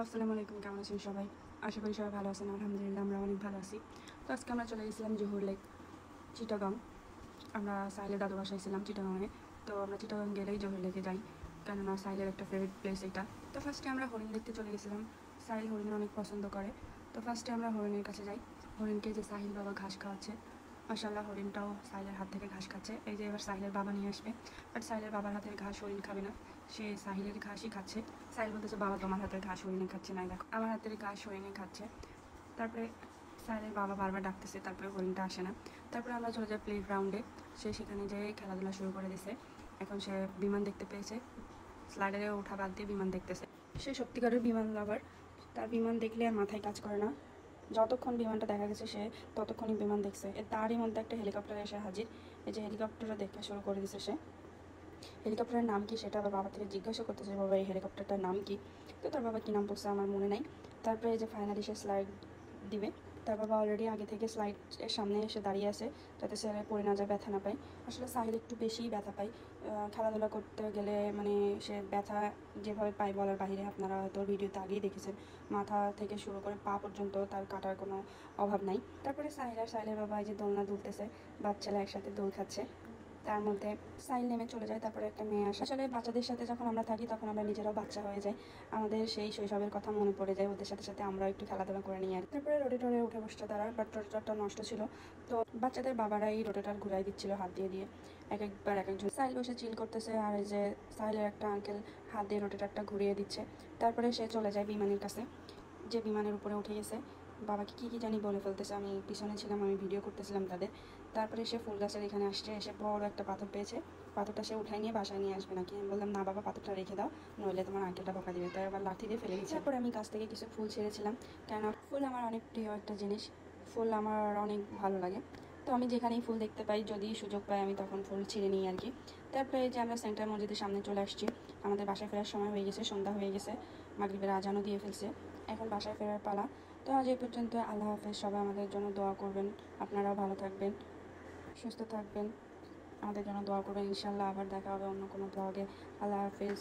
আসসালামু আলাইকুম, কেমন আছেন সবাই? আশা করি সবাই ভালো আছেন। আলহামদুলিল্লাহ আমরা অনেক ভালো আছি। তো আজকে আমরা চলে গেছিলাম জহুর লেক, চিটাগাং। আমরা সাহিলের দাদু বাসায় ছিলাম চিটাগাংয়ে। তো আমরা চিটাগাং গেলেই জহুর লেকে যাই, কেননা সাহিলের একটা ফেভারিট প্লেস এটা। তো ফার্স্টে আমরা হরিণ দেখতে চলে গেছিলাম। সাহিল হরিণ অনেক পছন্দ করে। তো ফার্স্টে আমরা হরিণের কাছে যাই। হরিণকে যে সাহিল বাবা ঘাস খাওয়াচ্ছে, মাশাআল্লাহ হরিণটাও সাহিলের হাত থেকে ঘাস খাচ্ছে। এই যে এবার সাহিলের বাবা নিয়ে আসবে, বাট সাহিলের বাবার হাতের ঘাস হরিণ খাবে না, সে সাহিলের ঘাসই খাচ্ছে। সাহিল বলতেছে, বাবা তোমার হাতের ঘাস হরিণে খাচ্ছে না, দেখো আমার হাতের ঘাস হরিণে খাচ্ছে। তারপরে সাহিলের বাবা বারবার ডাকতেছে, তারপরে হরিণটা আসে না। তারপরে আমরা চলে যাই প্লে গ্রাউন্ডে। সে সেখানে যেয়ে খেলাধুলা শুরু করে দিছে। এখন সে বিমান দেখতে পেয়েছে, স্লাইডারে ওঠা বাদ দিয়ে বিমান দেখতেছে। সে সত্যিকারের বিমান লাভার। তার বিমান দেখলে আর মাথায় কাজ করে না। যতক্ষণ বিমানটা দেখা গেছে সে ততক্ষণই বিমান দেখছে। তারই মধ্যে একটা হেলিকপ্টার এসে হাজির। এই যে হেলিকপ্টারটা দেখতে শুরু করে দিছে সে। হেলিকপ্টারের নাম কি সেটা আবার বাবা থেকে জিজ্ঞাসা করতেছে, বাবা এই হেলিকপ্টারটার নাম কি? তো তার বাবা কী নাম বলছে আমার মনে নাই। তারপরে এই যে ফাইনালি সে স্লাইড দিবে। তার বাবা অলরেডি আগে থেকে স্লাইডের সামনে এসে দাঁড়িয়ে আছে, যাতে সে পড়ে না যায়, ব্যথা না পায়। আসলে সাহিল একটু বেশিই ব্যথা পায় খেলাধুলা করতে গেলে। মানে সে ব্যথা যেভাবে পায় বলার বাইরে। আপনারা হয়তো ভিডিওতে আগেই দেখেছেন, মাথা থেকে শুরু করে পা পর্যন্ত তার কাটার কোনো অভাব নাই। তারপরে সাহিলের বাবা এই যে দোলনা দুলতেছে, বাচ্চারা একসাথে দোল খাচ্ছে। তার মধ্যে সাইল নেমে চলে যায়। তারপরে একটা মেয়ে আসে। আসলে বাচ্চাদের সাথে যখন আমরা থাকি তখন আমরা নিজেরাও বাচ্চা হয়ে যাই। আমাদের সেই শৈশবের কথা মনে পড়ে যায়, ওদের সাথে সাথে আমরা একটু খেলাধুলা করে নিই। আর তারপরে রোটেটরে উঠে বসছে তারা, বাট রোটেটরটা নষ্ট ছিল। তো বাচ্চাদের বাবারাই রোটেটর ঘুরাই দিচ্ছিল হাত দিয়ে দিয়ে, এক একবার এক একজন। সাইল বসে চিল করতেছে, আর এই যে সাইলের একটা আঙ্কেল হাত দিয়ে রোটেটরটা ঘুরিয়ে দিচ্ছে। তারপরে সে চলে যায় বিমানের কাছে, যে বিমানের উপরে উঠে গেছে। বাবাকে কী জানি বলে ফেলতেছে, আমি পিছনে ছিলাম, আমি ভিডিও করতেছিলাম তাদের। তারপরে সে ফুল গাছের এখানে আসছে, এসে বড় একটা পাথর পেয়েছে। পাথরটা সে উঠাই নিয়ে বাসায় নিয়ে আসবে নাকি। আমি বললাম, না বাবা, পাথরটা রেখে দাও, নইলে তোমার আঙ্কেলটা বকা দিবে। তাই আবার লাঠি দিয়ে ফেলে দিচ্ছে। তারপরে আমি গাছ থেকে কিছু ফুল ছেড়েছিলাম, কেননা ফুল আমার অনেক প্রিয় একটা জিনিস। ফুল আমার অনেক ভালো লাগে। তো আমি যেখানেই ফুল দেখতে পাই, যদি সুযোগ পাই, আমি তখন ফুল ছিঁড়ে নিই আর কি। তারপরে এই যে আমরা সেন্টার মসজিদের সামনে চলে আসছি। আমাদের বাসায় ফেরার সময় হয়ে গেছে, সন্ধ্যা হয়ে গেছে, মাগরিবের আজানও দিয়ে ফেলছে। এখন বাসায় ফেরার পালা। তো আজ এই পর্যন্ত। আল্লাহ হাফেজ। সবাই আমাদের জন্য দোয়া করবেন। আপনারাও ভালো থাকবেন, সুস্থ থাকবেন, আমাদের জন্য দোয়া করবেন। ইনশাল্লাহ আবার দেখা হবে অন্য কোনো ব্লগে। আল্লাহ হাফেজ।